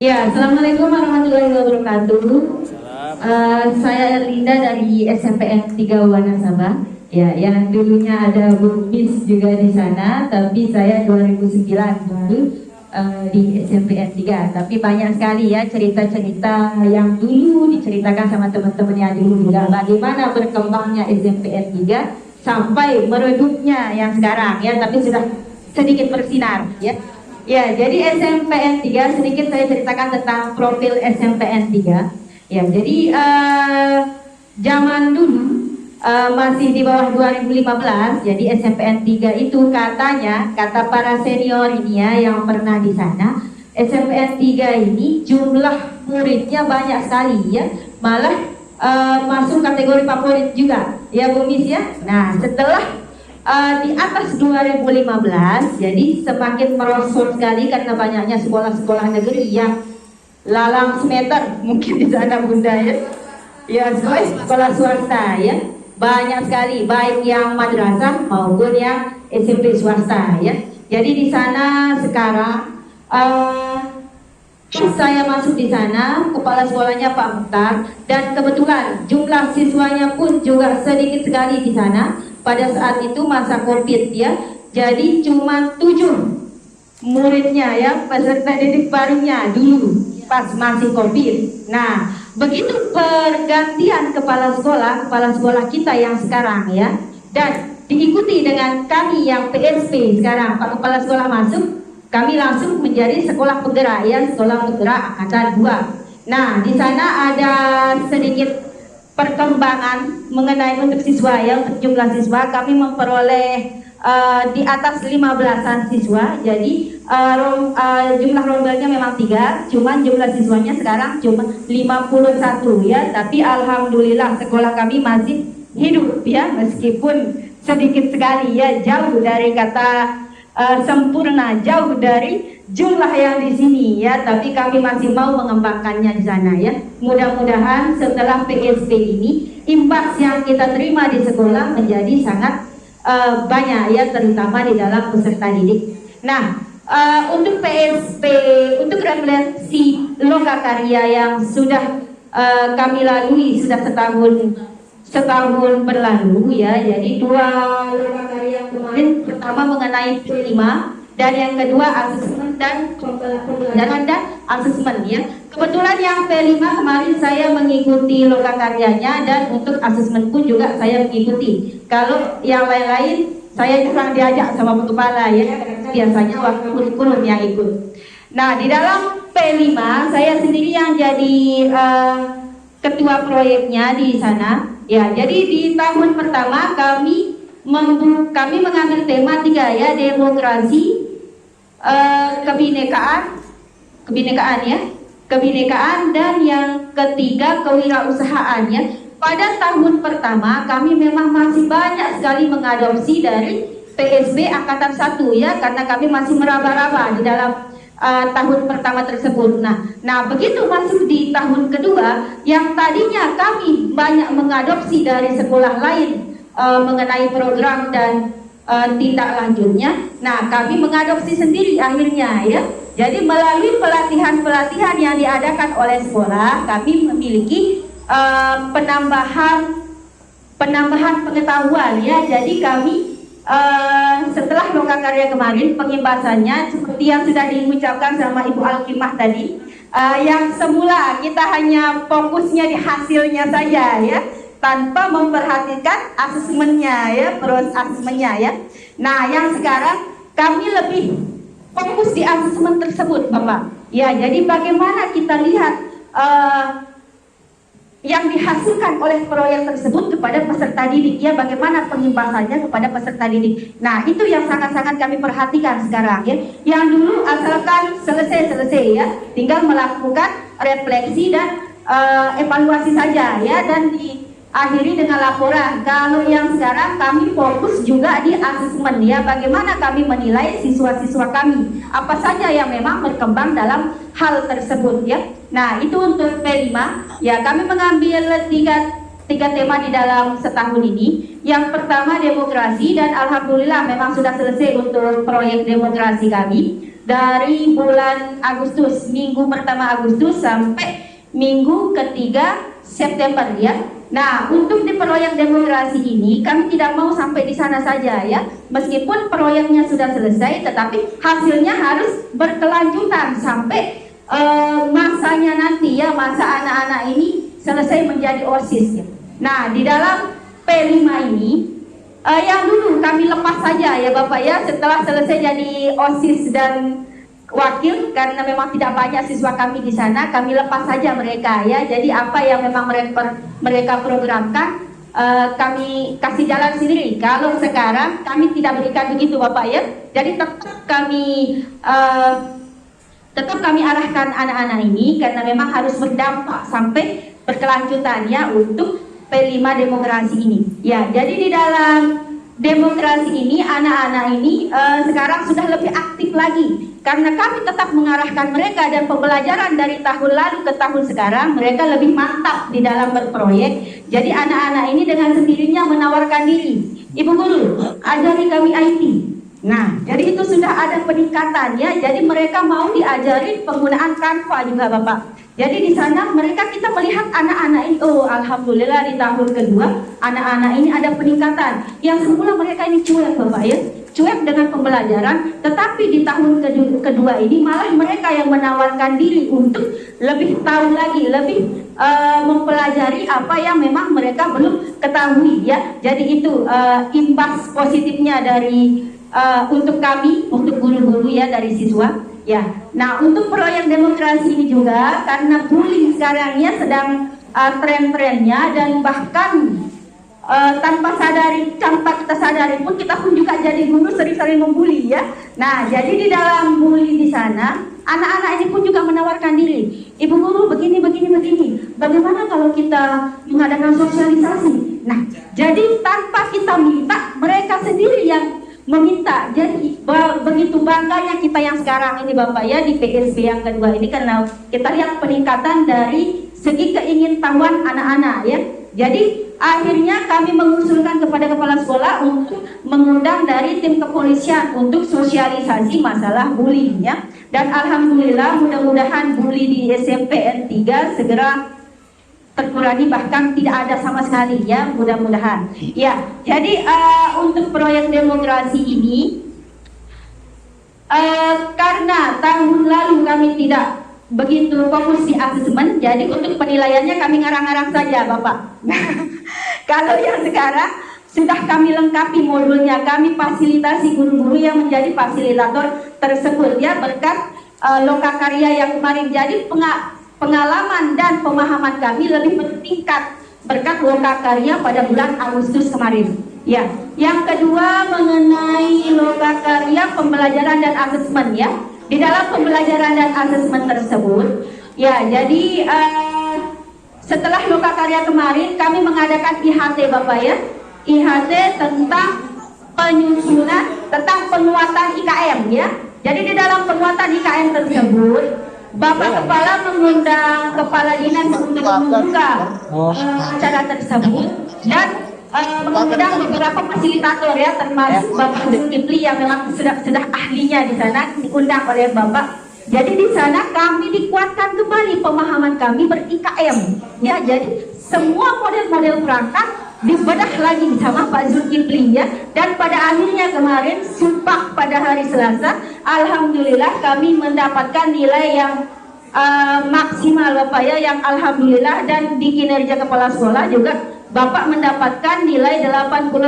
Ya, Assalamualaikum warahmatullahi wabarakatuh. Saya Linda dari SMPN 3 Wanasaba. Ya, yang dulunya ada Bu Miss juga di sana, tapi saya 2009 baru di SMPN 3. Tapi banyak sekali ya cerita-cerita yang dulu diceritakan sama teman-temannya dulu juga. Bagaimana berkembangnya SMPN 3 sampai meredupnya yang sekarang ya, tapi sudah sedikit bersinar ya. Ya, jadi SMPN 3 sedikit saya ceritakan tentang profil SMPN 3. Ya, jadi zaman dulu masih di bawah 2015, jadi SMPN 3 itu katanya, kata para senior ini ya yang pernah di sana, SMPN 3 ini jumlah muridnya banyak sekali ya, malah masuk kategori favorit juga, ya Bu Miss ya. Nah, setelah di atas 2015, jadi semakin merosot sekali karena banyaknya sekolah-sekolah negeri yang lalang semeter mungkin di sana Bunda ya. Ya, sekolah swasta ya, banyak sekali baik yang madrasah maupun yang SMP swasta ya. Jadi di sana sekarang saya masuk di sana, kepala sekolahnya Pak Mukhtar, dan kebetulan jumlah siswanya pun juga sedikit sekali di sana. Pada saat itu masa COVID ya, jadi cuma 7 muridnya ya, peserta didik barunya dulu pas masih COVID. Nah, begitu pergantian kepala sekolah kita yang sekarang ya, dan diikuti dengan kami yang PSP sekarang, Pak Kepala Sekolah masuk, kami langsung menjadi sekolah penggerak ya, sekolah penggerak angkatan 2. Nah, di sana ada sedikit perkembangan mengenai untuk siswa ya, untuk jumlah siswa kami memperoleh di atas 15-an siswa. Jadi jumlah rombelnya memang 3, cuman jumlah siswanya sekarang cuma 51 ya, tapi alhamdulillah sekolah kami masih hidup ya, meskipun sedikit sekali ya, jauh dari kata sempurna, jauh dari jumlah yang di sini ya, tapi kami masih mau mengembangkannya di sana ya. Mudah-mudahan setelah PSP ini imbas yang kita terima di sekolah menjadi sangat banyak ya, terutama di dalam peserta didik. Nah, untuk PSP, untuk refleksi lokakarya yang sudah kami lalui sudah setahun berlalu ya. Jadi 2 lokakarya kemarin, pertama mengenai P5 dan yang kedua asesmen dan pembelajaran dan asesmen ya. Kebetulan yang P5 kemarin saya mengikuti lokakaryanya dan untuk asesmen pun juga saya mengikuti. Kalau yang lain-lain saya kurang diajak sama Pak Kepala ya, biasanya waktu kurikulum yang ikut. Nah, di dalam P5 saya sendiri yang jadi ketua proyeknya di sana ya. Jadi di tahun pertama kami mengambil tema 3 ya, demokrasi, kebinekaan dan yang ketiga kewirausahaan ya. Pada tahun pertama kami memang masih banyak sekali mengadopsi dari PSB angkatan 1 ya, karena kami masih meraba-raba di dalam tahun pertama tersebut. Nah, begitu masuk di tahun kedua yang tadinya kami banyak mengadopsi dari sekolah lain mengenai program dan tindak lanjutnya. Nah, kami mengadopsi sendiri akhirnya ya. Jadi melalui pelatihan-pelatihan yang diadakan oleh sekolah, kami memiliki penambahan pengetahuan ya. Jadi kami setelah lokakarya kemarin, pengimbasannya seperti yang sudah diucapkan sama Ibu Alkimah tadi, yang semula kita hanya fokusnya di hasilnya saja ya, tanpa memperhatikan asesmennya ya, proses asesmennya ya. Nah, yang sekarang kami lebih fokus di asesmen tersebut Bapak ya. Jadi bagaimana kita lihat yang dihasilkan oleh proyek tersebut kepada peserta didik ya, bagaimana pengimbasannya kepada peserta didik. Nah, itu yang sangat-sangat kami perhatikan sekarang ya. Yang dulu asalkan selesai ya, tinggal melakukan refleksi dan evaluasi saja ya, dan diakhiri dengan laporan. Kalau yang sekarang kami fokus juga di asesmen ya, bagaimana kami menilai siswa-siswa kami, apa saja yang memang berkembang dalam hal tersebut ya. Nah, itu untuk P5 ya, kami mengambil tiga tema di dalam setahun ini. Yang pertama demokrasi, dan alhamdulillah memang sudah selesai untuk proyek demokrasi kami. dari bulan Agustus, minggu pertama Agustus sampai minggu ketiga September ya. Nah, untuk di proyek demokrasi ini kami tidak mau sampai di sana saja ya. Meskipun proyeknya sudah selesai, tetapi hasilnya harus berkelanjutan sampai masanya nanti ya, masa anak-anak ini selesai menjadi OSIS ya. Nah, di dalam P5 ini yang dulu kami lepas saja ya Bapak ya, setelah selesai jadi OSIS dan wakil, karena memang tidak banyak siswa kami di sana, kami lepas saja mereka ya. Jadi apa yang memang mereka programkan kami kasih jalan sendiri. Kalau sekarang kami tidak berikan begitu Bapak ya. Jadi tetap kami arahkan anak-anak ini karena memang harus berdampak sampai berkelanjutannya untuk P5 demokrasi ini. Ya, jadi di dalam demokrasi ini anak-anak ini sekarang sudah lebih aktif lagi. Karena kami tetap mengarahkan mereka dan pembelajaran dari tahun lalu ke tahun sekarang mereka lebih mantap di dalam berproyek. Jadi anak-anak ini dengan sendirinya menawarkan diri. Ibu guru, ajari kami IT. Nah, jadi itu sudah ada peningkatan ya. Jadi mereka mau diajari penggunaan Canva juga Bapak. Jadi di sana kita melihat anak-anak ini, oh alhamdulillah di tahun kedua anak-anak ini ada peningkatan. Yang semula mereka ini cuek Bapak ya. Cuek dengan pembelajaran, tetapi di tahun kedua ini malah mereka yang menawarkan diri untuk lebih tahu lagi, lebih mempelajari apa yang memang mereka belum ketahui ya. Jadi itu imbas positifnya dari untuk kami, untuk guru-guru ya, dari siswa ya. Nah, untuk proyek demokrasi ini juga karena bullying sekarang ya sedang tren-trennya, dan bahkan tanpa kita sadari pun kita pun juga jadi guru sering-sering membuli ya. Nah, jadi di dalam bully di sana anak-anak ini pun juga menawarkan diri. Ibu guru begini. Bagaimana kalau kita mengadakan sosialisasi? Nah, jadi tanpa kita minta, mereka sendiri yang meminta. Jadi begitu bangganya kita yang sekarang ini Bapak ya di PSB yang kedua ini, karena kita lihat peningkatan dari segi keingintahuan anak-anak ya. Jadi akhirnya kami mengusulkan kepada kepala sekolah untuk mengundang dari tim kepolisian untuk sosialisasi masalah bullying ya. Dan alhamdulillah mudah-mudahan bully di SMP N3 segera terkurangi, bahkan tidak ada sama sekali ya, mudah-mudahan. Ya, jadi untuk proyek demokrasi ini karena tahun lalu kami tidak begitu fokus di asesmen, jadi untuk penilaiannya kami ngarang-ngarang saja Bapak. Kalau yang sekarang sudah kami lengkapi modulnya, kami fasilitasi guru-guru yang menjadi fasilitator tersebut ya, berkat lokakarya yang kemarin. Jadi pengalaman dan pemahaman kami lebih bertingkat berkat lokakarya pada bulan Agustus kemarin. Ya, yang kedua mengenai lokakarya pembelajaran dan asesmen ya. Di dalam pembelajaran dan asesmen tersebut, ya jadi setelah lokakarya kemarin kami mengadakan IHT Bapak ya, IHT tentang penyusunan, tentang penguatan IKM ya. Jadi di dalam penguatan IKM tersebut, Bapak Kepala mengundang Kepala Dinas untuk membuka acara tersebut dan mengundang beberapa fasilitator ya, termasuk Bapak Zulkifli yang memang sudah ahlinya di sana, diundang oleh Bapak. Jadi di sana kami dikuatkan kembali pemahaman kami ber-IKM ya. Jadi semua model-model perangkat dibedah lagi sama Pak Zulkifli ya. Dan pada akhirnya kemarin sumpah pada hari Selasa, alhamdulillah kami mendapatkan nilai yang maksimal Bapak ya, yang alhamdulillah. Dan di kinerja kepala sekolah juga Bapak mendapatkan nilai 89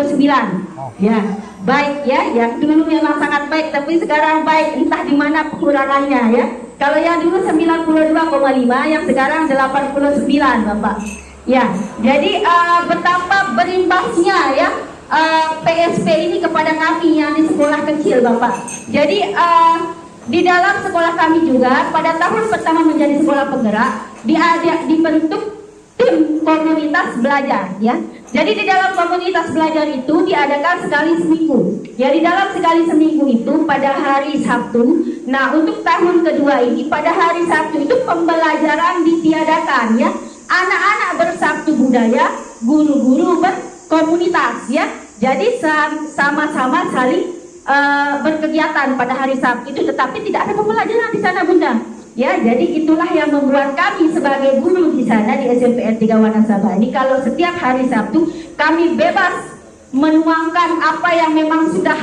ya, baik ya. Yang dulu memang sangat baik, tapi sekarang baik, entah di mana pengurangannya ya. Kalau yang dulu 92,5, yang sekarang 89 Bapak ya. Jadi betapa berimbasnya ya PSP ini kepada kami yang di sekolah kecil Bapak. Jadi di dalam sekolah kami juga pada tahun pertama menjadi sekolah penggerak dibentuk tim komunitas belajar ya. Jadi di dalam komunitas belajar itu diadakan sekali seminggu. Ya, di dalam sekali seminggu itu pada hari Sabtu. Nah, untuk tahun kedua ini pada hari Sabtu itu pembelajaran ditiadakan ya. Anak-anak bersabtu budaya, guru-guru berkomunitas ya. Jadi sama-sama saling berkegiatan pada hari Sabtu itu, tetapi tidak ada pembelajaran di sana Bunda. Ya, jadi itulah yang membuat kami sebagai guru di sana di SMPN 3 Wanasaba ini, kalau setiap hari Sabtu kami bebas menuangkan apa yang memang sudah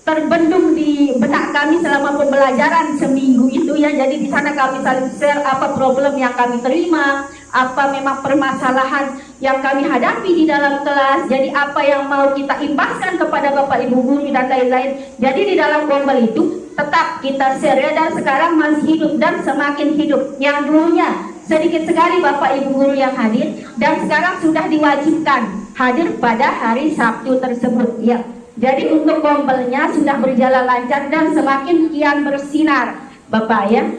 terbendung di benak kami selama pembelajaran seminggu itu ya. Jadi di sana kami saling share apa problem yang kami terima, apa memang permasalahan yang kami hadapi di dalam kelas, jadi apa yang mau kita imbaskan kepada Bapak Ibu guru dan lain-lain. Jadi di dalam gombal itu tetap kita share ya, dan sekarang masih hidup dan semakin hidup. Yang dulunya sedikit sekali Bapak Ibu guru yang hadir, dan sekarang sudah diwajibkan hadir pada hari Sabtu tersebut ya. Jadi untuk gombelnya sudah berjalan lancar dan semakin kian bersinar Bapak ya.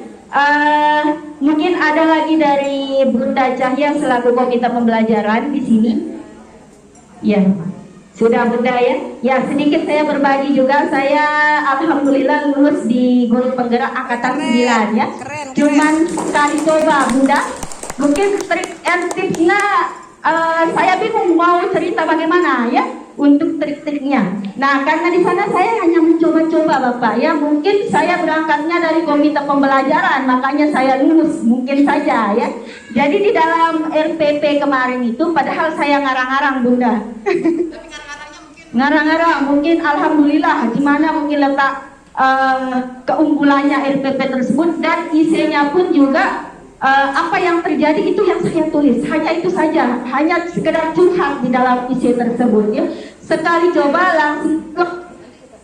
Mungkin ada lagi dari Bunda Cahya selaku komite pembelajaran di sini. Ya, sudah Bunda ya. Ya, sedikit saya berbagi juga. Saya alhamdulillah lulus di guru penggerak angkatan 9 ya. Cuman sekali coba Bunda. Mungkin trik and tipsnya saya bingung mau cerita bagaimana ya untuk trik-triknya. Nah, karena di sana saya hanya mencoba-coba Bapak ya. Mungkin saya berangkatnya dari komite pembelajaran, makanya saya lulus mungkin saja ya. Jadi di dalam RPP kemarin itu, padahal saya ngarang-ngarang Bunda. Ngarang-ngarang mungkin alhamdulillah di mana mungkin letak keunggulannya RPP tersebut, dan isinya pun juga apa yang terjadi itu yang saya tulis, hanya itu saja, hanya sekedar curhat di dalam isi tersebut ya. Sekali coba langsung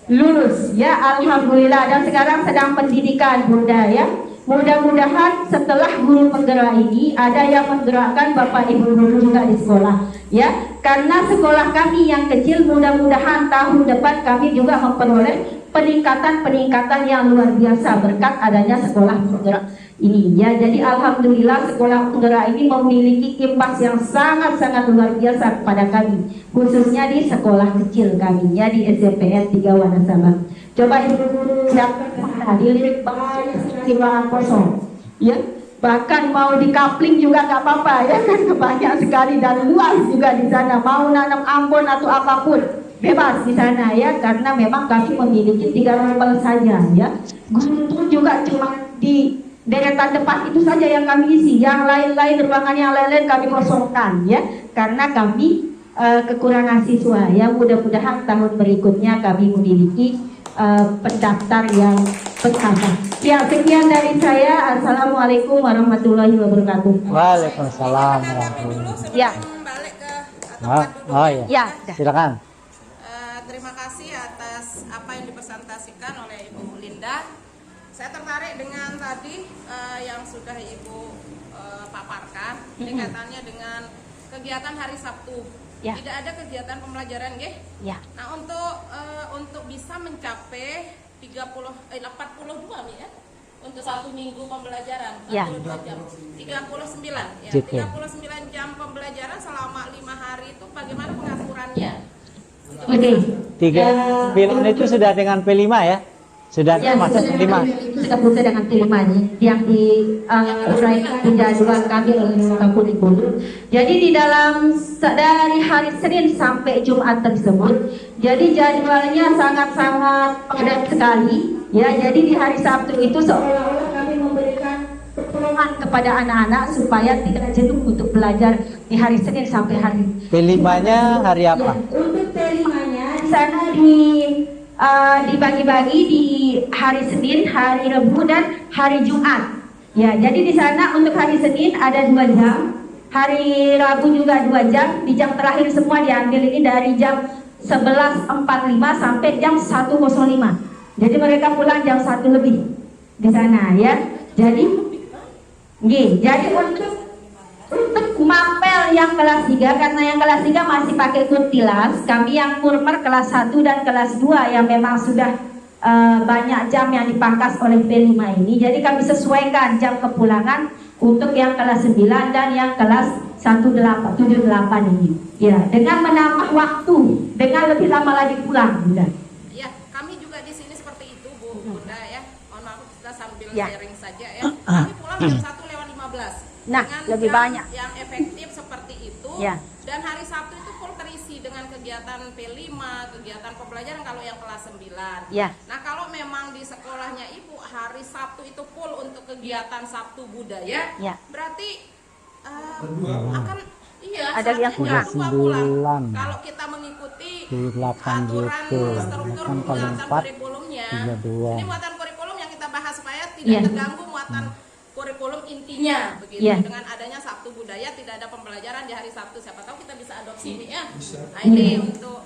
lulus ya, alhamdulillah. Dan sekarang sedang pendidikan Bunda ya. Mudah-mudahan setelah guru penggerak ini ada yang menggerakkan Bapak Ibu guru juga di sekolah ya, karena sekolah kami yang kecil, mudah-mudahan tahun depan kami juga memperoleh peningkatan yang luar biasa berkat adanya sekolah penggerak ini ya. Jadi alhamdulillah sekolah penggerak ini memiliki imbas yang sangat-sangat luar biasa kepada kami, khususnya di sekolah kecil kami ya, di SMPN 3 Wanasaba. Coba Ibu siapa dilirik banyak ruangan kosong ya, bahkan mau di coupling juga nggak apa-apa ya kan, banyak sekali dan luas juga di sana. Mau nanam ambon atau apapun bebas di sana ya, karena memang kami memiliki 3 ruangan saja ya. Guru juga cuma di deretan depan itu saja yang kami isi, yang lain-lain ruangan yang lain-lain kami kosongkan ya, karena kami kekurangan siswa ya. Mudah-mudahan tahun berikutnya kami memiliki pendaftar yang bertambah. Ya, sekian dari saya. Assalamualaikum warahmatullahi wabarakatuh. Waalaikumsalam warahmatullahi wabarakatuh. Ya. Balik ke tempat duduk. Oh ya. Ya, silakan. Terima kasih atas apa yang dipresentasikan oleh Ibu Linda. Saya tertarik dengan tadi yang sudah Ibu paparkan, ini kaitannya dengan kegiatan hari Sabtu. Ya. Tidak ada kegiatan pembelajaran, nggih? ya. Nah, untuk bisa mencapai 42 nih ya, untuk 1 minggu pembelajaran, 42 Ya. jam, 39 ya, Gitu. 39 jam pembelajaran selama 5 hari itu bagaimana pengaturannya? Oke. 3 itu sudah dengan P5 ya? Sudah Ya, masuk 5. Sudah buka dengan P5 yang diuraikan di jadwal kami oleh Kapolri Guru. Jadi di dalam dari hari Senin sampai Jumat tersebut, jadi jadwalnya sangat-sangat padat sekali. Ya, jadi di hari Sabtu itu seolah-olah kami memberikan pertolongan kepada anak-anak supaya tidak jenuh untuk belajar di hari Senin sampai hari. P5-nya hari apa? Ya, untuk P5-nya di sana dibagi-bagi di hari Senin, hari Rabu, dan hari Jumat. Ya, jadi di sana untuk hari Senin ada 2 jam, hari Rabu juga 2 jam. Di jam terakhir semua diambil ini dari jam 11.45 sampai jam 1.05. Jadi mereka pulang jam 1 lebih di sana ya. Jadi untuk mapel yang kelas 3, karena yang kelas 3 masih pakai kuntilas, kami yang kurmer kelas 1 dan kelas 2 yang memang sudah banyak jam yang dipangkas oleh P5 ini, jadi kami sesuaikan jam kepulangan untuk yang kelas 9 dan yang kelas 78 ini ya, dengan menambah waktu dengan lebih lama lagi pulang Bunda. Ya, kami juga di sini seperti itu Bunda ya. Mohon maaf kita sambil Ya. sharing saja ya. Kami pulang jam 1:15. Nah, dengan lebih jam banyak yang efektif seperti itu. Ya. Dan hari Sabtu itu full terisi dengan dengan kegiatan P5, kegiatan pembelajaran kalau yang kelas 9. Ya. Nah, kalau memang di sekolahnya Ibu hari Sabtu itu full untuk kegiatan Sabtu budaya, Ya. berarti akan Ada yang kurang. 9. Kalau kita mengikuti 8 aturan gitu. struktur 8 kali muatan 4, kurikulumnya. 32. Ini muatan kurikulum yang kita bahas supaya tidak Iya. terganggu muatan kurikulum intinya begitu. Iya. Dengan adanya Sabtu budaya tidak ada pembelajaran di hari Sabtu, siapa tahu kita bisa adopsi ini ya. Nah, ini untuk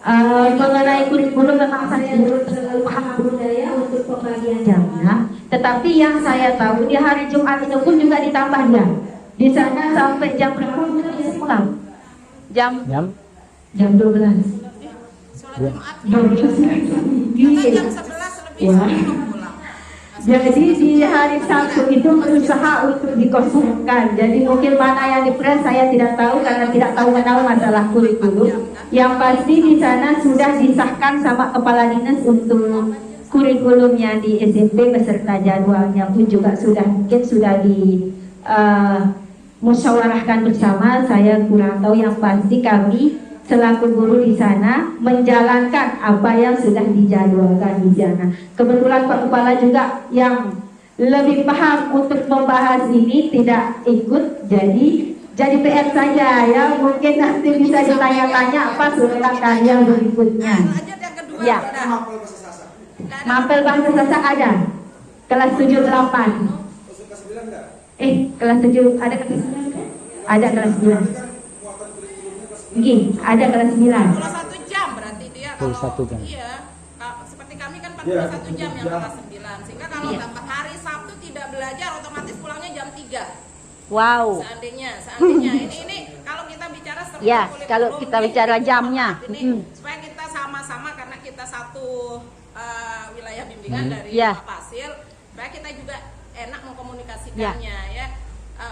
Mengenai kurikulum memang saya belum terlalu paham budaya untuk pembagian jamnya. Tetapi yang saya tahu di hari Jumat itu pun juga ditambah ya. Di sana sampai jam berapa kita bisa pulang? Jam Jam 12. sholat Jumat 12 kita jam 11 lebih Ya. sebelum pulang. Jadi di hari Sabtu itu berusaha untuk dikosongkan. Jadi mungkin mana yang dipress saya tidak tahu karena tidak tahu menau masalah kurikulum. Yang pasti di sana sudah disahkan sama kepala dinas untuk kurikulumnya di SMP beserta jadwalnya pun juga mungkin sudah di musyawarahkan bersama. Saya kurang tahu, yang pasti kami selaku guru di sana menjalankan apa yang sudah dijadwalkan di sana. Kebetulan Pak Kepala juga yang lebih paham untuk membahas ini tidak ikut, jadi PR saja ya. Mungkin nanti bisa ditanya-tanya apa surat karya berikutnya. Lanjut yang kedua. Ya. Udah. Mapel bahasa Sasak ada kelas 7-8. Kelas 7 ada kelas 9 kan? Ada kelas 9. Gini, ada kelas 9. 41 jam berarti itu ya kalau 41 jam. iya. Seperti kami kan 41 jam yang kelas 9. Sehingga kalau hari Sabtu tidak belajar otomatis pulangnya jam 3. wow. Seandainya ini kalau kita bicara struktur Ya, kurikulum, kalau kita ini bicara mohon jamnya. maaf ini, supaya kita sama-sama karena kita satu wilayah bimbingan dari Ya. Pak Fasil, supaya kita juga enak mengkomunikasikannya ya.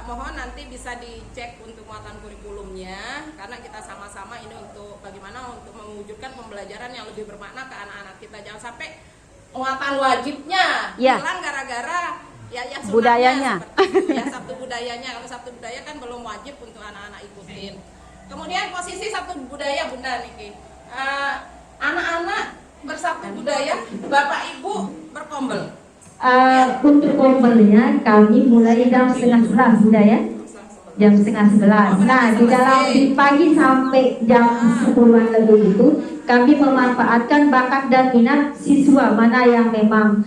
Mohon nanti bisa dicek untuk muatan kurikulumnya karena kita sama-sama ini untuk bagaimana untuk mewujudkan pembelajaran yang lebih bermakna ke anak-anak kita. Jangan sampai muatan wajibnya Ya. hilang gara-gara ya yang sunatnya Budayanya. seperti itu ya, Sabtu budayanya. Kalau Sabtu budaya kan belum wajib untuk anak-anak ikutin. Kemudian posisi Sabtu budaya Bunda Niki, anak-anak bersabtu budaya, Bapak Ibu berkombel. Untuk kompelnya kami mulai jam 10:30 sudah ya. Jam 10:30. Nah, di dalam di pagi sampai jam 10-an lebih itu kami memanfaatkan bakat dan minat siswa mana yang memang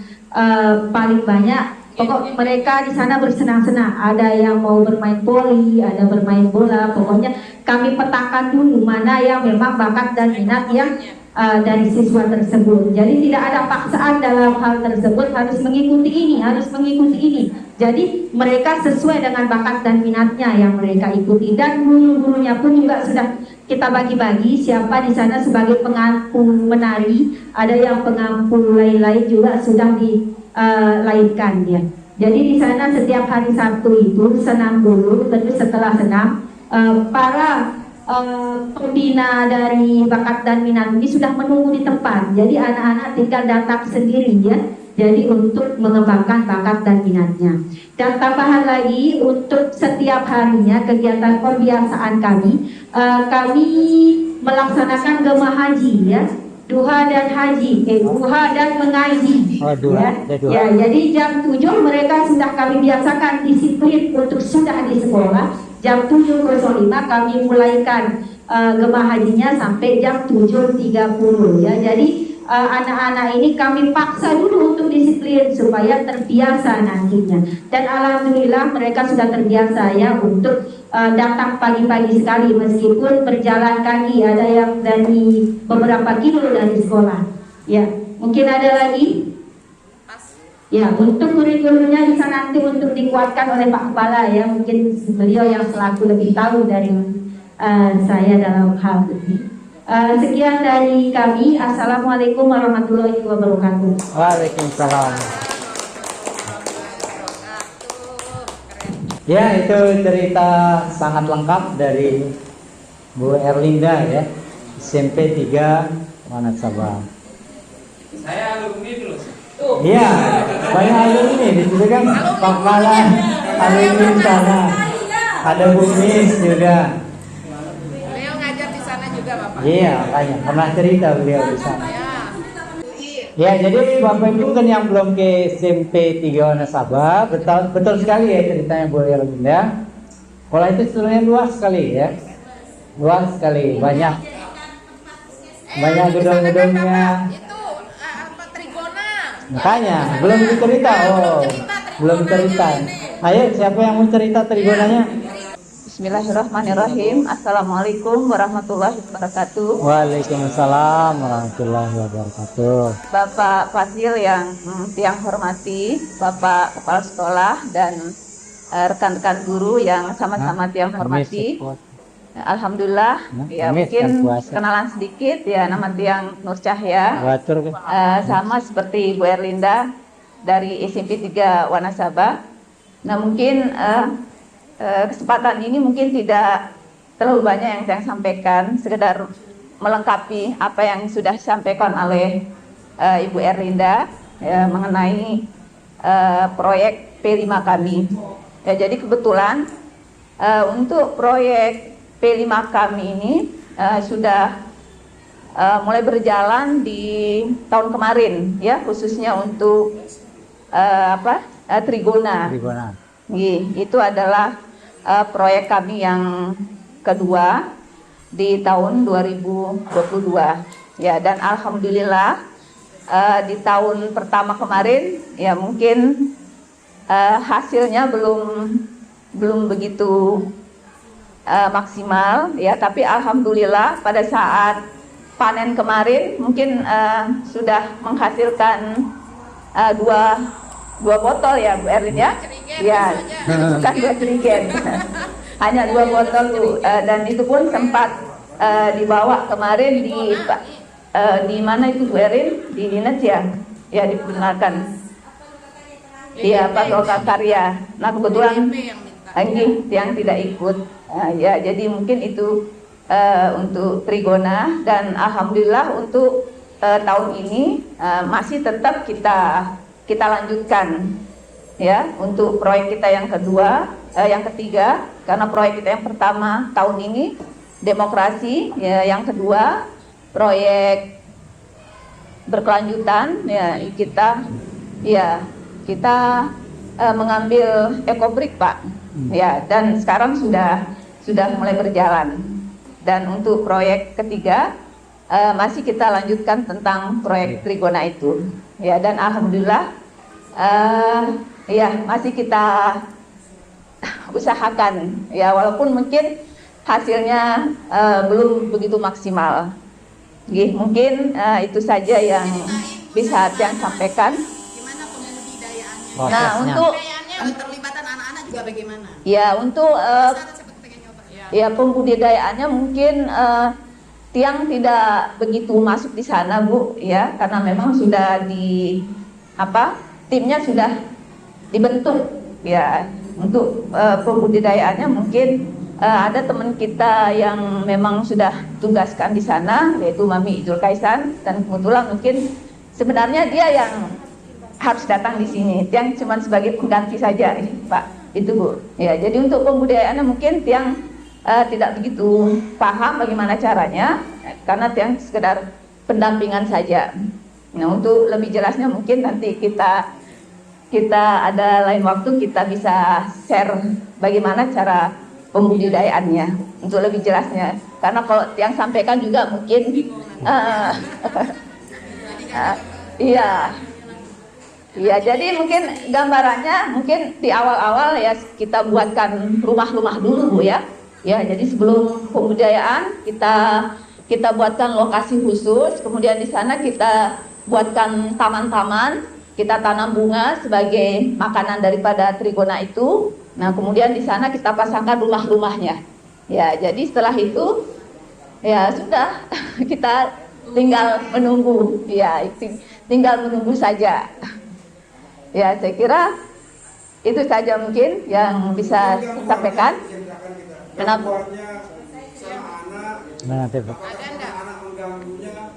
paling banyak. Pokok mereka di sana bersenang-senang. Ada yang mau bermain voli, ada bermain bola. Pokoknya kami petakan dulu mana yang memang bakat dan minat yang dari siswa tersebut. Jadi tidak ada paksaan dalam hal tersebut harus mengikuti ini, harus mengikuti ini. Jadi mereka sesuai dengan bakat dan minatnya yang mereka ikuti. Dan guru-gurunya pun juga sudah kita bagi-bagi siapa di sana sebagai pengampu menari, ada yang pengampu lain-lain juga sudah dilainkan dia. Jadi di sana setiap hari Sabtu itu senam dulu, tentu setelah senam para pembina dari bakat dan minat ini sudah menunggu di tempat. Jadi anak-anak tinggal datang sendiri ya. Jadi untuk mengembangkan bakat dan minatnya. Dan tambahan lagi untuk setiap harinya kegiatan pembiasaan kami, kami melaksanakan gema haji ya. Duha dan haji, duha dan mengaji. Oh, duha. Ya. Ada duha. Ya, jadi jam 7 mereka sudah kami biasakan disiplin untuk sudah di sekolah. Jam 7.05 kami mulaikan gema hajinya sampai jam 7.30 ya. Jadi anak-anak ini kami paksa dulu untuk disiplin supaya terbiasa nantinya. Dan alhamdulillah mereka sudah terbiasa ya untuk datang pagi-pagi sekali meskipun berjalan kaki, ada yang dari beberapa kilo dari sekolah. Ya, mungkin ada lagi. Ya, untuk kurikulumnya bisa nanti untuk dikuatkan oleh Pak Kepala ya, mungkin beliau yang selaku lebih tahu dari saya dalam hal ini. Sekian dari kami. Assalamualaikum warahmatullahi wabarakatuh. Waalaikumsalam. Ya, itu cerita sangat lengkap dari Bu Erlinda ya, SMP 3 Wanasaba. Saya alumni dulu. Iya, banyak alumni di situ kan, Pak Kepala alumni sana. Ada Bu Miss juga. Beliau ngajar di sana juga Bapak. Iya, makanya pernah cerita beliau di sana. Ya. Ya, jadi Bapak Ibu kan yang belum ke SMP 3 Wanasaba, betul sekali ya ceritanya Bu Erlinda. Sekolah itu sebenarnya luas sekali ya, luas sekali, banyak gedung-gedungnya. Itu apa Trigona. Makanya belum dicerita, belum cerita. Ayo, siapa yang mau cerita Trigonanya? Bismillahirrahmanirrahim. Assalamualaikum warahmatullahi wabarakatuh. Waalaikumsalam warahmatullahi wabarakatuh. Bapak Fazil yang hormati, Bapak Kepala Sekolah dan rekan-rekan guru yang sama-sama tiang hormati. Alhamdulillah, ya mungkin kenalan sedikit ya, nama tiang Nur Cahya. Sama seperti Bu Erlinda dari SMP 3 Wanasaba. Nah mungkin kesempatan ini mungkin tidak terlalu banyak yang saya sampaikan, sekedar melengkapi apa yang sudah disampaikan oleh Ibu Erlinda ya, mengenai proyek P5 kami. Ya, jadi kebetulan untuk proyek P5 kami ini sudah mulai berjalan di tahun kemarin ya, khususnya untuk Trigona. Itu adalah proyek kami yang kedua di tahun 2022 ya, dan alhamdulillah di tahun pertama kemarin ya mungkin hasilnya belum begitu maksimal ya, tapi alhamdulillah pada saat panen kemarin mungkin sudah menghasilkan dua botol ya Bu Erlin ya. Ya, bukan 2 jerigen. Hanya 2 botol dan itu pun sempat dibawa kemarin di mana itu Bu Erin, di dinas ya diperkenalkan iya Pak Lokal Karya. Nah kebetulan yang tidak ikut ya, jadi mungkin itu untuk Trigona, dan alhamdulillah untuk tahun ini masih tetap kita lanjutkan ya untuk proyek kita yang ketiga, karena proyek kita yang pertama tahun ini demokrasi ya, yang kedua proyek berkelanjutan ya, kita mengambil ekobrik Pak ya, dan sekarang sudah mulai berjalan. Dan untuk proyek ketiga masih kita lanjutkan tentang proyek Trigona itu ya, dan alhamdulillah ya masih kita usahakan ya, walaupun mungkin hasilnya belum begitu maksimal. Mungkin itu saja yang bisa saya sampaikan. Gimana pembudidayaannya? Nah untuk keterlibatan anak-anak juga bagaimana? ya untuk ya pembudidayaannya mungkin tiang tidak begitu masuk di sana Bu ya, karena memang sudah timnya sudah dibentuk ya. Untuk pembudidayaannya mungkin ada teman kita yang memang sudah tugaskan di sana, yaitu Mami Ijul Kaisan, dan kebetulan mungkin sebenarnya dia yang harus datang di sini, tiang cuma sebagai pengganti saja Pak, itu Bu ya. Jadi untuk pembudidayaannya mungkin tiang tidak begitu paham bagaimana caranya, karena tiang sekedar pendampingan saja. Nah untuk lebih jelasnya mungkin nanti kita ada lain waktu kita bisa share bagaimana cara pembudidayaannya untuk lebih jelasnya, karena kalau yang sampaikan juga mungkin iya, jadi mungkin gambarannya mungkin di awal-awal ya kita buatkan rumah-rumah dulu Bu ya. Ya, jadi sebelum pembudidayaan kita buatkan lokasi khusus, kemudian di sana kita buatkan taman-taman, kita tanam bunga sebagai makanan daripada Trigona itu. Nah, kemudian di sana kita pasangkan rumah-rumahnya. Ya, jadi setelah itu ya sudah kita tinggal menunggu. Ya, tinggal menunggu saja. Ya, saya kira itu saja mungkin yang bisa saya sampaikan. Kenapa?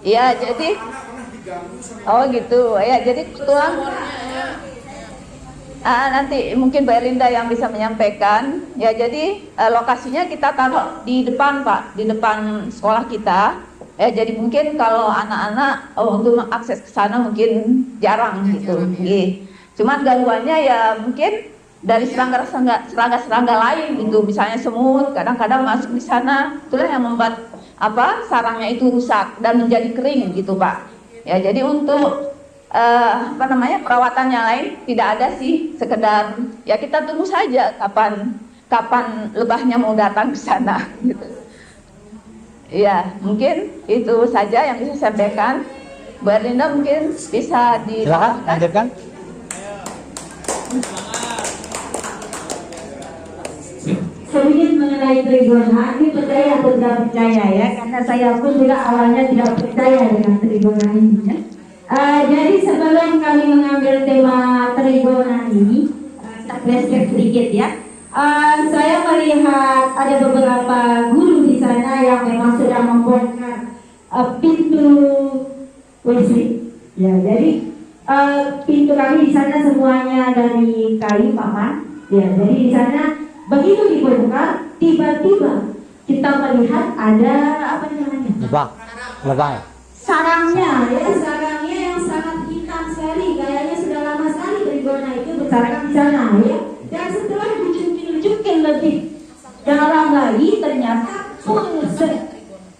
Iya, jadi gitu. Ya, jadi kebetulan nanti mungkin Mbak Erlinda yang bisa menyampaikan. Ya, jadi lokasinya kita taruh di depan Pak, di depan sekolah kita. Jadi mungkin kalau anak-anak untuk mengakses ke sana mungkin jarang gitu. Cuman gangguannya ya mungkin dari serangga-serangga lain gitu, misalnya semut kadang-kadang masuk di sana, itulah yang membuat sarangnya itu rusak dan menjadi kering gitu Pak. Ya jadi untuk perawatan yang lain tidak ada sih, sekedar ya kita tunggu saja kapan lebahnya mau datang ke sana gitu. Ya mungkin itu saja yang bisa saya sampaikan. Bu Erlinda mungkin bisa Silakan lanjutkan. Sedikit mengenai Trigona, ini percaya atau tidak percaya ya, karena saya pun juga awalnya tidak percaya dengan Trigona ini ya. Jadi sebelum kami mengambil tema Trigona ini, tak flashback sedikit ya. Saya melihat ada beberapa guru di sana yang memang sedang membongkar pintu WC. Ya, jadi pintu kami di sana semuanya dari kayu papan. Ya, jadi di sana begitu dibongkar, tiba-tiba kita melihat ada apa namanya? Lebah. Sarangnya yang sangat hitam sekali, kayaknya sudah lama sekali Trigona itu bersarang di sana ya. Dan setelah dicucuk-cucukin lebih dalam lagi, ternyata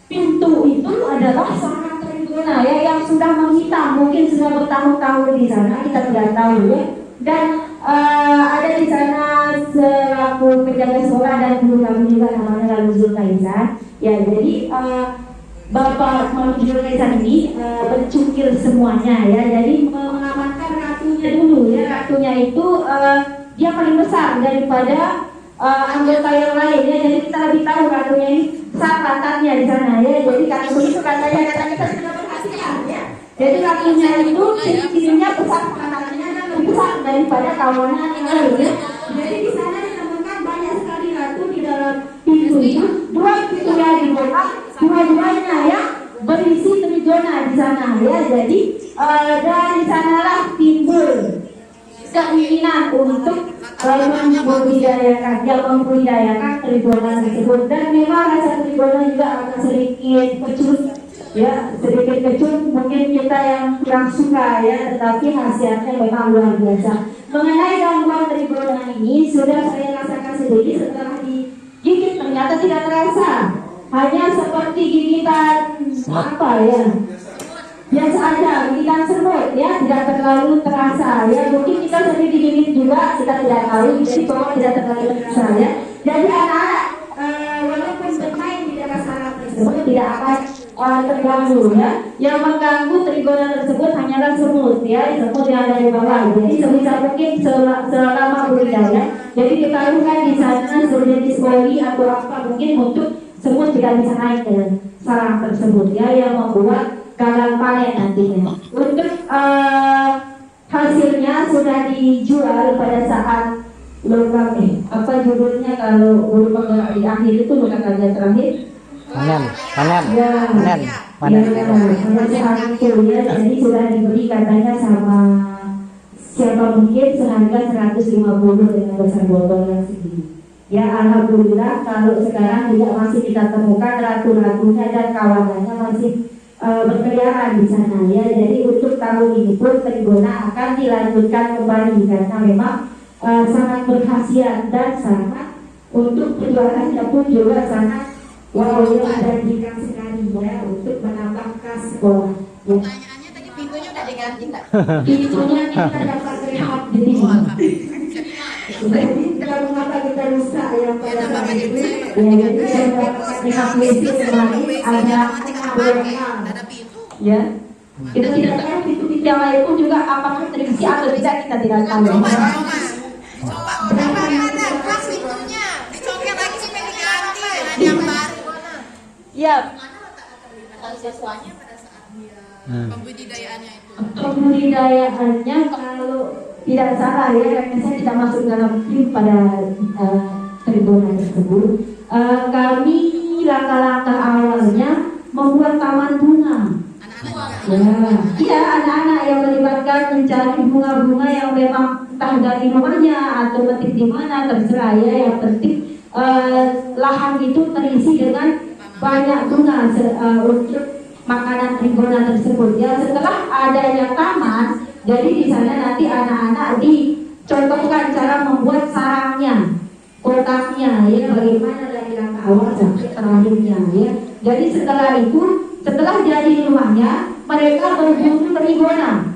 pintu itu adalah sarang Trigona ya, yang sudah menghitam, mungkin sudah bertahun-tahun di sana, kita tidak tahu ya. Dan ada di sana selaku penjaga sekolah dan guru kami juga namanya Lalu Zulkaisan. Ya, jadi Bapak Zulkaisan ini mencungkil semuanya ya. Jadi mengamankan ratunya dulu ya. Ratunya itu dia paling besar daripada anggota yang lain ya. Jadi kita lebih tahu ratunya ini sahabatannya di sana ya. Jadi kalau begitu katanya kita sudah berhasil ya. Jadi ratunya itu ciri-cirinya besar, katanya lebih besar daripada kawannya yang lain ya. Jadi di sana ditemukan banyak sekali ratu di dalam pintu itu. Dua pintu yang dibuka, dua-duanya ya berisi Trigona di sana ya. Jadi dari sanalah timbul keinginan untuk membudidayakan Trigona tersebut. Dan memang rasa Trigona juga agak sedikit kecut ya, sedikit kecut mungkin kita yang kurang suka ya, tetapi hasilnya memang luar biasa. Mengenai gangguan Trigona ini sudah saya rasakan sendiri, setelah digigit ternyata tidak terasa, hanya seperti gigitan apa ya, biasa aja, gigitan semut ya, tidak terlalu terasa ya. Mungkin kita sendiri digigit juga, kita tidak tahu, jadi pokoknya tidak terlalu terasa ya. Jadi anak-anak walaupun bermain di daerah sarang tersebut tidak akan terganggu ya. Yang mengganggu Trigona tersebut hanyalah semut ya, semut yang ada di bawah. Jadi sebisa mungkin selama budidaya. Jadi ditaruhkan di sana sejenis oli atau apa mungkin untuk semut tidak bisa naik ke sarang tersebut ya, yang membuat gagal panen nantinya. Untuk hasilnya sudah dijual pada saat logam apa judulnya kalau guru penggerak di akhir itu bukan kerja terakhir. Panen. Jadi sudah diberi katanya sama siapa mungkin seharga 150 dengan besar botol yang segini. Ya alhamdulillah kalau sekarang juga masih kita temukan ratu-ratunya dan kawanannya masih berkeliaran di sana ya. Jadi untuk tahun ini pun Trigona akan dilanjutkan kembali karena memang sangat berkhasiat dan sangat untuk penjualannya pun juga sangat menjanjikan sekali ya untuk menambah kas sekolah. Ya. Pertanyaannya tadi pintunya udah diganti nggak? Pintunya kita dapat rehat di sini. Jadi kalau mengapa kita rusak yang pada saat itu, ya jadi saya mendapatkan rehat listrik kemarin ada pengabaikan. Ya, kita tidak tahu pintu-pintu yang lain pun juga apakah terisi atau tidak, kita tidak tahu. Coba berapa ada pas pintunya? Dicoket lagi sampai diganti dengan yang baru. Ya, Siswanya pada saat dia pembudidayaannya itu. pembudidayaannya kalau tidak salah ya, karena saya tidak masuk dalam tim pada Trigona tersebut. Kami langkah-langkah awalnya membuat taman bunga. Ya, anak-anak yang melibatkan mencari bunga-bunga yang memang entah dari rumahnya atau metik di mana terserah ya. Yang penting lahan itu terisi dengan banyak bunga untuk makanan trigona tersebut. Ya, setelah adanya taman, jadi di sana nanti anak-anak dicontohkan cara membuat sarangnya, kotaknya, ya, bagaimana dari langkah awal sampai terakhirnya, ya. Jadi setelah itu, setelah jadi rumahnya, mereka berburu trigona.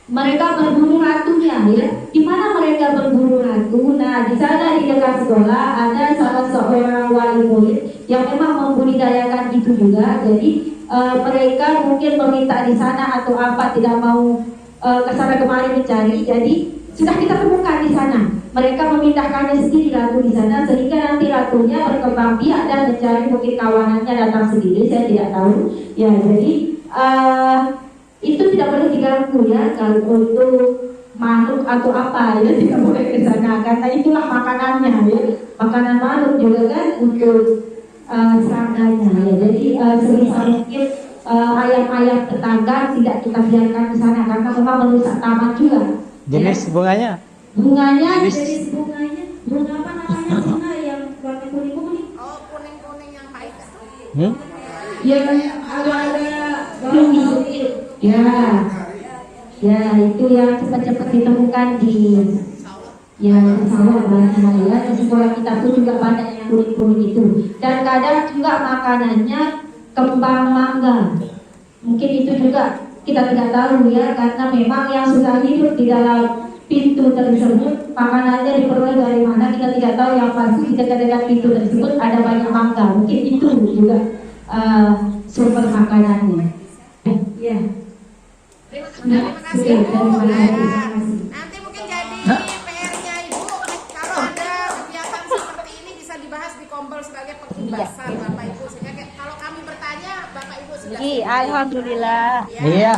Mereka berburu ratunya, ya. Di mana mereka berburu ratu? Nah, di sana di dekat sekolah ada salah seorang wali murid yang memang membudidayakan itu juga. Jadi mereka mungkin meminta di sana atau apa, tidak mau ke sana kemari mencari. Jadi sudah kita temukan di sana. Mereka memindahkannya sendiri ratu di sana, sehingga nanti ratunya berkembang biak dan mencari, mungkin kawanannya datang sendiri, saya tidak tahu. Ya, jadi itu tidak boleh diganggu, ya. Kalau untuk manuk atau apa, ya, tidak boleh ke sana karena itulah makanannya, ya. Makanan manuk juga kan untuk serangkanya, ya. Jadi sebisa mungkin ayam-ayam tetangga tidak kita biarkan di sana karena memang merusak taman juga. Jenis bunganya? Bunganya jenis bunganya, bunga apa namanya, bunga yang warna kuning-kuning. Oh, kuning-kuning yang pahit. Yang agak-agak sedikit. Ya, itu yang cepat-cepat ditemukan di sawah banyak, ya. Di sekolah kita pun juga banyak yang kuning-kuning itu. Dan kadang juga makanannya kembang mangga. Mungkin itu juga kita tidak tahu, ya, karena memang yang sudah hidup di dalam pintu tersebut makanannya diperoleh dari mana kita tidak tahu. Yang pasti di dekat-dekat pintu tersebut ada banyak mangga. Mungkin itu juga sumber makanannya. Ya. Terima kasih, Bu. Nanti mungkin jadi PR-nya Ibu, kalau ada kegiatan seperti ini bisa dibahas di Kompol sebagai pembahasan Bapak Ibu, sehingga kalau kami bertanya Bapak Ibu sudah. Alhamdulillah. Iya.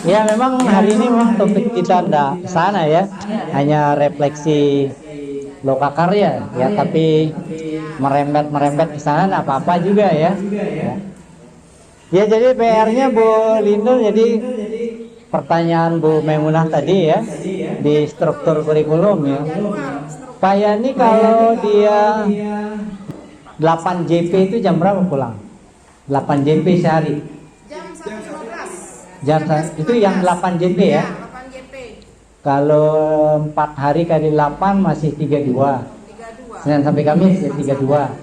Ya, memang hari ini memang topik kita tidak sana, ya. Hanya refleksi lokakarya, ya, tapi merembet ke sana tidak apa-apa juga, ya. Ya, jadi PR-nya Bu Lindul, jadi pertanyaan Bu Maimunah tadi, ya, di struktur kurikulum, ya. Pak Yani, kalau dia 8 JP itu jam berapa pulang? 8 JP sehari. Jam 1.15. Itu yang 8 JP, ya. 8 JP. Kalau 4 hari kali 8 masih 32. 32. Senin sampai Kamis ya 32.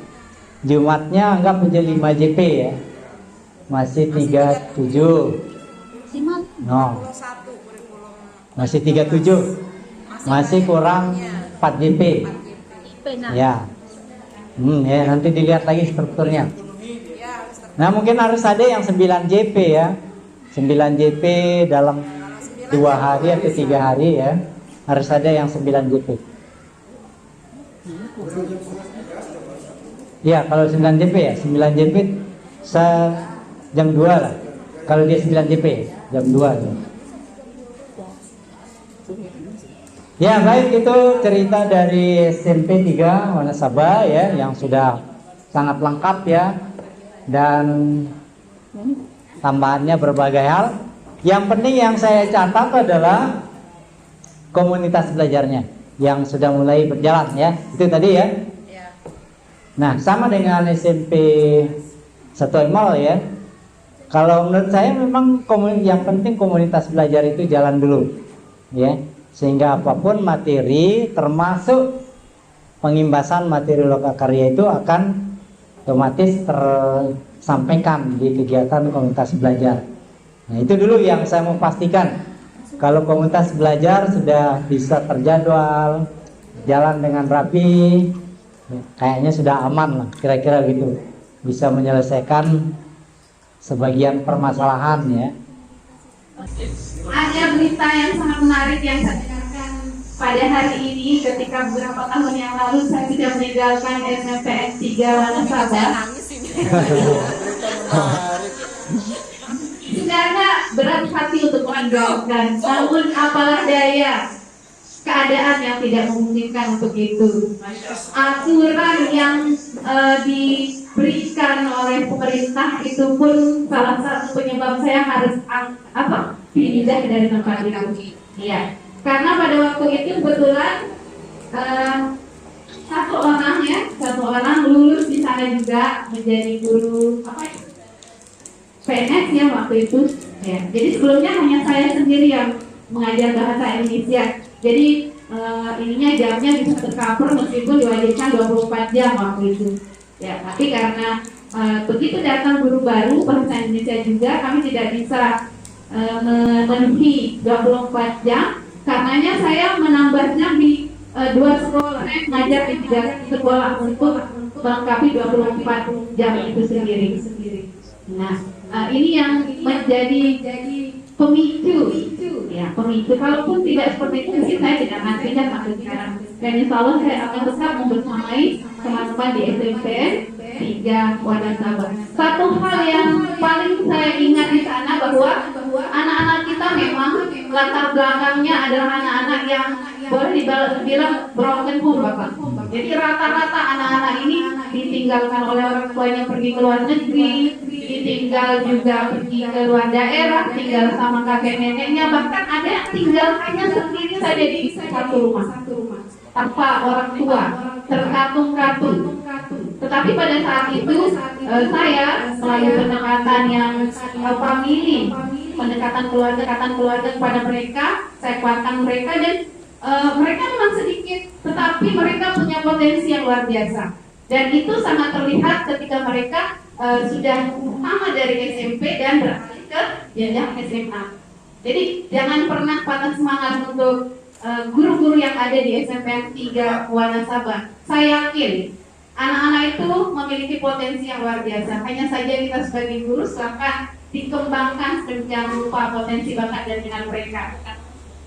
Jumatnya anggap menjadi 5 JP, ya. Masih 37. No. 21 kurikulum. Masih 37. Masih kurang 4 JP. Ya. Ya, nanti dilihat lagi strukturnya. Nah, mungkin harus ada yang 9 JP, ya. 9 JP dalam 2 hari atau 3 hari, ya. Harus ada yang 9 JP. Ya, kalau 9 JP, ya, 9 JP jam 2 lah. Kalau dia 9 JP, jam 2. Ya, baik, itu cerita dari SMP 3 Wanasaba, ya, yang sudah sangat lengkap, ya. Dan tambahannya berbagai hal. Yang penting yang saya catat adalah komunitas belajarnya yang sudah mulai berjalan, ya. Itu tadi, ya. Nah, sama dengan SMP 1 Emal, ya. Kalau menurut saya memang yang penting komunitas belajar itu jalan dulu, ya. Sehingga apapun materi, termasuk pengimbasan materi lokakarya itu akan otomatis tersampaikan di kegiatan komunitas belajar. Nah, itu dulu yang saya mau pastikan. Kalau komunitas belajar sudah bisa terjadwal, jalan dengan rapi, kayaknya sudah aman lah, kira-kira gitu. Bisa menyelesaikan sebagian permasalahan, ya. Ada berita yang sangat menarik yang saya dengarkan pada hari ini ketika beberapa tahun yang lalu saya sudah meninggalkan SMPN 3 Wanasaba. Sebenarnya berat hati untuk meninggalkan, namun apalah daya, keadaan yang tidak memungkinkan untuk itu. Aturan yang diberikan oleh pemerintah itu pun salah satu penyebab saya harus pindah dari tempat itu. Iya, karena pada waktu itu kebetulan satu orang lulus di sana juga menjadi guru PNS ya waktu itu. Ya, jadi sebelumnya hanya saya sendiri yang mengajar bahasa Indonesia. Jadi ininya jamnya bisa tercover meskipun diwajibkan 24 jam waktu itu. Ya, tapi karena begitu datang guru baru bahasa Indonesia juga, kami tidak bisa memenuhi 24 jam. Karenanya saya menambahnya di 2 sekolah, mengajar di 3 sekolah untuk melengkapi 24 jam itu sendiri. Nah, ini yang menjadi pemicu, ya pemicu. Kalaupun tidak seperti itu, mungkin saya tidak nantikan maksud sekarang. Dan insya Allah saya akan tetap membersamai teman-teman di SMPN 3 Wanasaba. Satu hal yang paling saya ingat di sana bahwa anak-anak kita memang latar belakangnya adalah anak-anak yang boleh dibilang broken home, Bapak. Jadi rata-rata anak-anak ini ditinggalkan oleh orang tuanya pergi ke luar negeri, ditinggal juga pergi ke luar daerah, tinggal sama kakek neneknya, bahkan ada yang tinggal hanya sendiri saja di satu rumah tanpa orang tua, terkatung-katung. Tetapi pada saat itu saya melalui pendekatan yang family, pendekatan keluarga kepada mereka, saya kuatkan mereka, dan mereka memang sedikit, tetapi mereka punya potensi yang luar biasa. Dan itu sangat terlihat ketika mereka sudah tamat dari SMP dan beralih ke jenjang SMA. Jadi jangan pernah patah semangat untuk guru-guru yang ada di SMPN 3 Wanasaba. Saya yakin anak-anak itu memiliki potensi yang luar biasa. Hanya saja kita sebagai guru silakan dikembangkan sedemikian rupa potensi bakat dan minat mereka,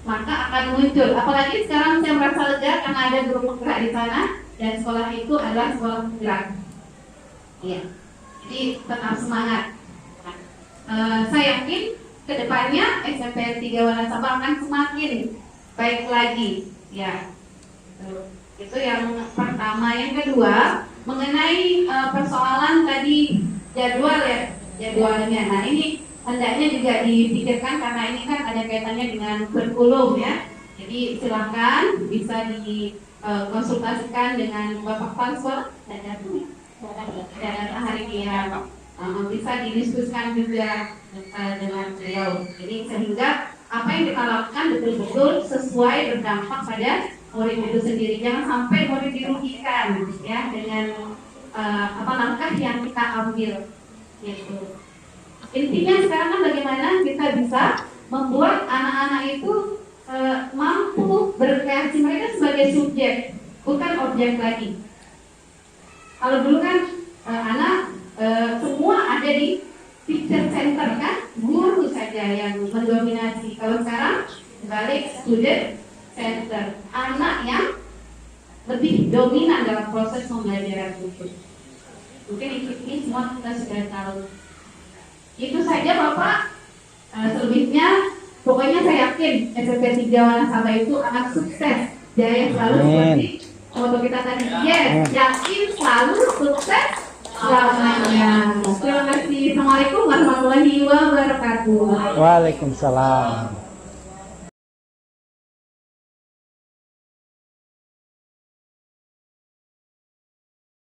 maka akan muncul. Apalagi sekarang saya merasa lega karena ada guru penggerak di sana, dan sekolah itu adalah sekolah penggerak. Iya. Jadi tetap semangat. Saya yakin kedepannya SMPN 3 Wanasaba akan semakin baik lagi. Ya. Itu yang pertama. Yang kedua, mengenai persoalan tadi jadwal ya, jadwalnya. Nah, ini hendaknya juga dipikirkan karena ini kan ada kaitannya dengan kurikulum ya. Jadi silakan bisa dikonsultasikan dengan Bapak Pansel dan hari ini ya. Bisa didiskusikan juga dengan beliau. Jadi sehingga apa yang kita lakukan betul-betul sesuai berdampak pada murid itu sendiri. Jangan sampai murid dirugikan ya dengan langkah yang kita ambil. Gitu. Intinya sekarang kan bagaimana kita bisa membuat anak-anak itu mampu berkreasi, mereka sebagai subjek, bukan objek lagi. Kalau dulu kan anak semua ada di teacher center kan, guru saja yang mendominasi. Kalau sekarang balik student center, anak yang lebih dominan dalam proses pembelajaran itu. Mungkin ini semua kita sudah tahu. Itu saja Bapak. Selebihnya pokoknya saya yakin SMP 3 Wanasaba itu akan sukses. Jaya selalu seperti foto kita tadi. Yes, yakin selalu sukses selamanya. Terima kasih. Assalamualaikum warahmatullahi wabarakatuh. Waalaikumsalam.